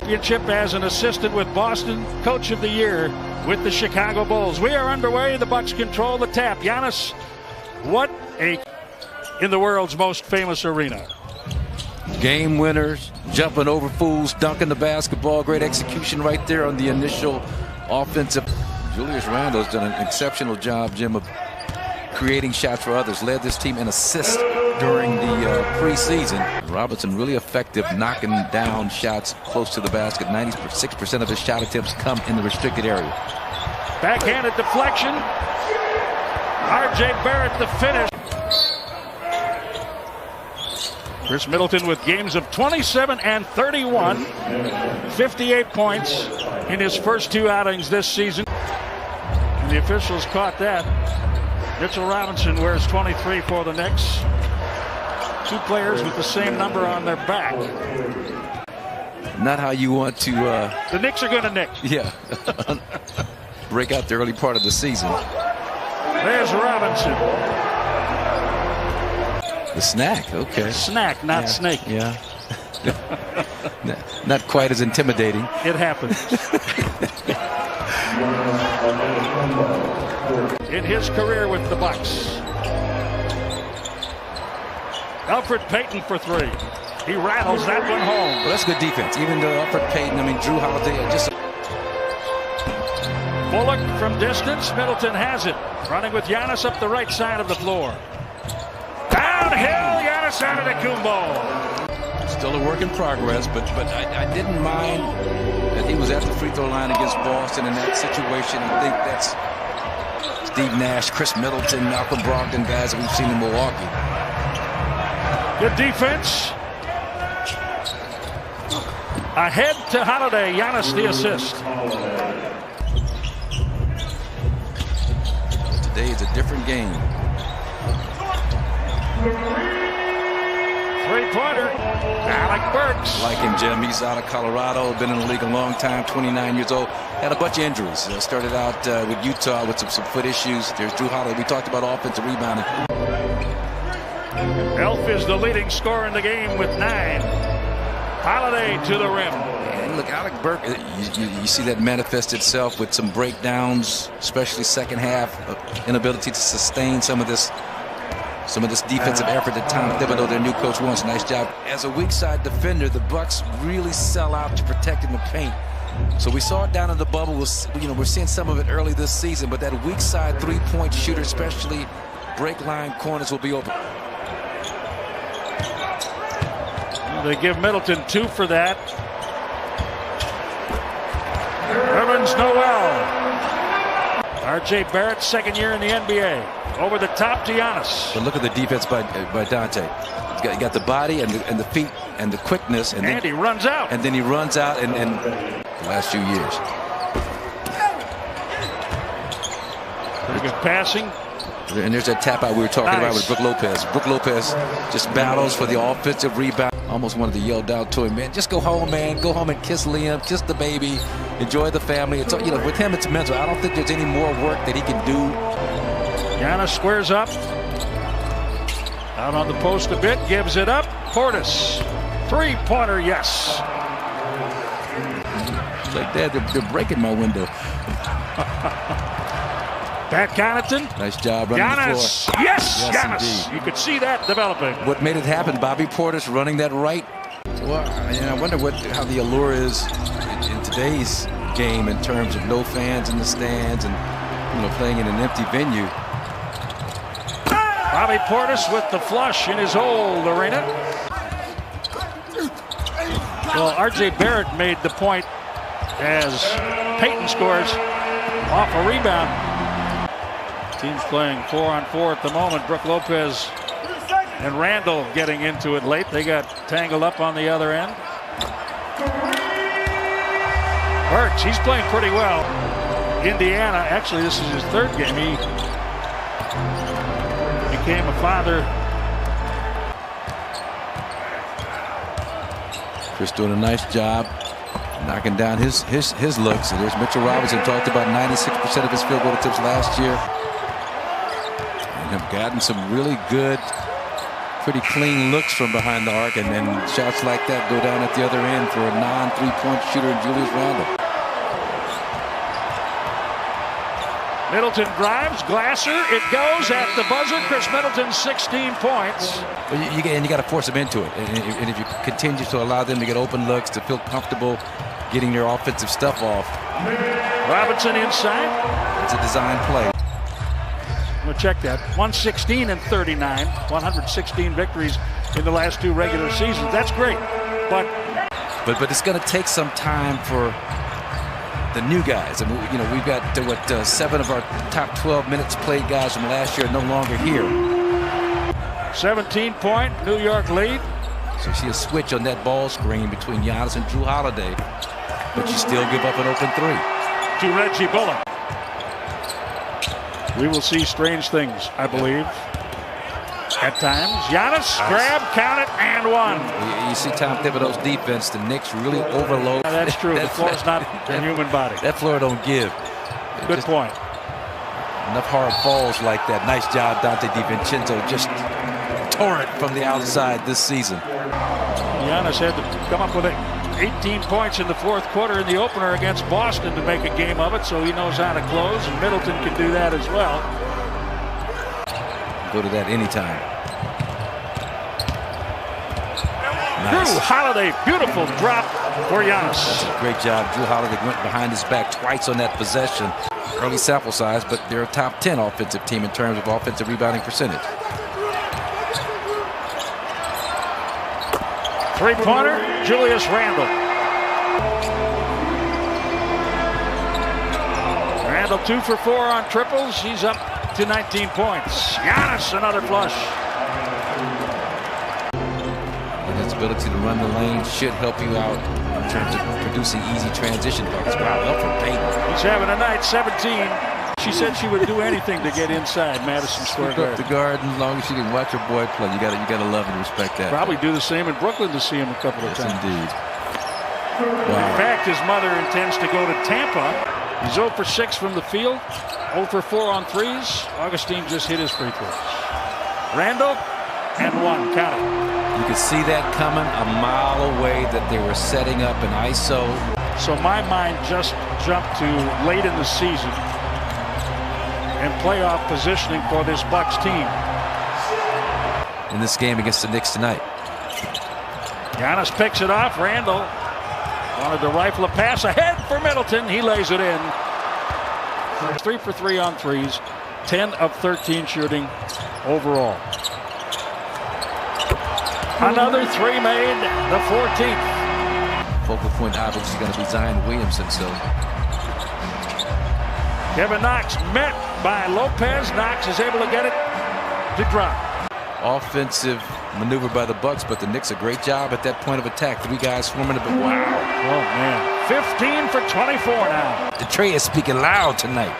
Championship as an assistant with Boston, Coach of the Year with the Chicago Bulls. We are underway. The Bucks control the tap. Giannis, what a in the world's most famous arena. Game winners, jumping over fools, dunking the basketball. Great execution right there on the initial offensive. Julius Randle's done an exceptional job, Jim, of creating shots for others. Led this team in assists during the preseason. Robinson really effective knocking down shots close to the basket. 96% of his shot attempts come in the restricted area. Backhanded deflection. R.J. Barrett the finish. Chris Middleton with games of 27 and 31. 58 points in his first two outings this season. And the officials caught that. Mitchell Robinson wears 23 for the Knicks. Two players with the same number on their back. Not how you want to... the Knicks are going to nick. Yeah. Break out the early part of the season. There's Robinson. The snack, okay. Snack, not snake. Yeah. Not quite as intimidating. It happens. In his career with the Bucks. Elfrid Payton for three. He rattles that one home. Well, that's good defense. Even though Elfrid Payton, I mean, Drew Holiday just... Bullock from distance. Middleton has it. Running with Giannis up the right side of the floor. Downhill, Giannis Antetokounmpo. Still a work in progress, but I didn't mind that he was at the free throw line against Boston in that situation. I think that's Steve Nash, Chris Middleton, Malcolm Brogdon, guys that we've seen in Milwaukee. Good defense. Ahead to Holiday. Giannis the assist. Today is a different game. Three-pointer. Alec Burks. Like him, Jim. He's out of Colorado. Been in the league a long time. 29 years old. Had a bunch of injuries. Started out with Utah with some foot issues. There's Drew Holiday. We talked about offensive rebounding. Elf is the leading scorer in the game with 9. Holiday to the rim. And look, Alec Burks, you see that manifest itself with some breakdowns, especially second half, inability to sustain some of this defensive effort that Tom Thibodeau, their new coach, wants. Nice job. As a weak side defender, the Bucks really sell out to protecting the paint. So we saw it down in the bubble. We're seeing some of it early this season, but that weak side three-point shooter, especially break line corners, will be open. They give Middleton 2 for that. Nerlens Noel. R.J. Barrett, second year in the NBA. Over the top to Giannis. But look at the defense by Dante. He's got the body and the feet and the quickness. And then he runs out. And then he runs out in the last few years. Pretty good passing. And there's that tap out we were talking about with Brook Lopez. Brook Lopez just battles for the offensive rebound. Almost wanted to yell down to him, man, just go home, man. Go home and kiss Liam, kiss the baby, enjoy the family. It's, with him, it's mental. I don't think there's any more work that he can do. Giannis squares up. Out on the post a bit, gives it up. Portis. Three-pointer, yes. It's like, Dad, they're breaking my window. Pat Connaughton. Nice job running Giannis. the floor. Yes, Giannis. Indeed. You could see that developing. What made it happen? Bobby Portis running that right. Well, I wonder how the allure is in today's game in terms of no fans in the stands and playing in an empty venue. Bobby Portis with the flush in his old arena. Well, R.J. Barrett made the point as Payton scores off a rebound. Teams playing 4-on-4 at the moment. Brook Lopez and Randle getting into it late. They got tangled up on the other end. Burks, he's playing pretty well. Indiana, actually this is his third game. He became a father. Chris doing a nice job knocking down his looks. And there's Mitchell Robinson, talked about 96% of his field goal attempts last year. And have gotten some really good pretty clean looks from behind the arc, and then shots like that go down at the other end for a non-3-point shooter, Julius Randle. Middleton drives, Glasser, it goes at the buzzer. Chris Middleton, 16 points. Well, you got to force them into it, and if you continue to allow them to get open looks, to feel comfortable getting their offensive stuff off. Robinson inside. It's a design play. We'll check that. 116 and 39, 116 victories in the last 2 regular seasons. That's great, but it's going to take some time for the new guys. I mean, you know, we've got 7 of our top 12 minutes played guys from last year no longer here. 17-point New York lead. So you see a switch on that ball screen between Giannis and Jrue Holiday, but you still give up an open 3 to Reggie Bullock. We will see strange things, I believe, at times. Giannis, grab, count it, and 1. You see Tom Thibodeau's defense, the Knicks really overload. That's true. The floor's not a human body. That floor don't give. Good point. Enough hard falls like that. Nice job, Dante DiVincenzo. Just tore it from the outside this season. Giannis had to come up with 18 points in the 4th quarter in the opener against Boston to make a game of it, so he knows how to close, and Middleton can do that as well. Go to that anytime. Nice. Jrue Holiday, beautiful drop for Giannis. That's a great job. Jrue Holiday went behind his back twice on that possession. Early sample size, but they're a top 10 offensive team in terms of offensive rebounding percentage. 3-pointer, Julius Randle. Randle 2 for 4 on triples. He's up to 19 points. Giannis, another flush. And his ability to run the lane should help you out in terms of producing easy transition buckets. Wow, up for Payton. He's having a night, 17. She said she would do anything to get inside Madison Square Garden. The Garden, as long as she can watch her boy play, you gotta love and respect that. Probably do the same in Brooklyn to see him a couple of times. Indeed. Wow. In fact, his mother intends to go to Tampa. He's 0 for 6 from the field, 0 for 4 on threes. Augustine just hit his free throws. Randle and 1, count it. You could see that coming a mile away, that they were setting up an ISO. So my mind just jumped to late in the season and playoff positioning for this Bucks team. In this game against the Knicks tonight. Giannis picks it off. Randle wanted to rifle a pass ahead for Middleton. He lays it in. 3 for 3 on threes. 10 of 13 shooting overall. Another 3 made, the 14th. Focal point obviously is going to be Zion Williamson. So Kevin Knox met by Lopez. Knox is able to get it to drop. Offensive maneuver by the Bucks, but the Knicks a great job at that point of attack. 3 guys swarming it, but wow. Oh, man. 15 for 24 now. The tray is speaking loud tonight.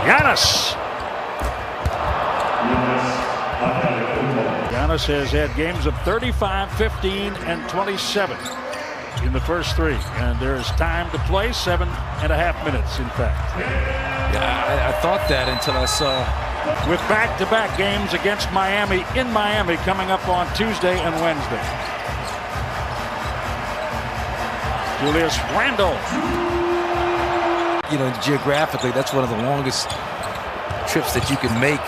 Giannis. Giannis has had games of 35, 15, and 27 in the first 3. And there is time to play, 7.5 minutes, in fact. Yeah, I thought that until I saw. With back-to-back games against Miami in Miami coming up on Tuesday and Wednesday. Julius Randle. You know, geographically, that's one of the longest trips that you can make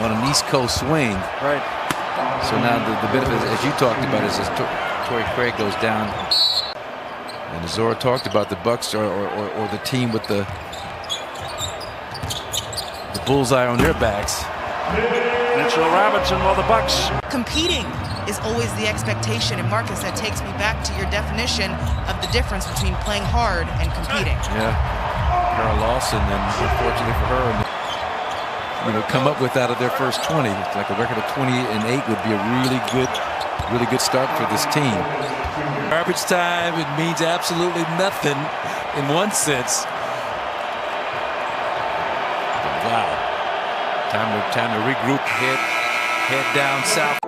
on an East Coast swing. Right. So now the benefit, as you talked about, is as Torrey Craig goes down. And as Zora talked about, the Bucks or the team with the bullseye on their backs. Mitchell Robinson, well, the Bucks. Competing is always the expectation, and Marcus, that takes me back to your definition of the difference between playing hard and competing. Yeah, Carol Lawson, and unfortunately for her, come up with out of their first 20. It's like a record of 20-8 would be a really good start for this team. Garbage time, it means absolutely nothing in one sense. Wow. Time to regroup, head down south.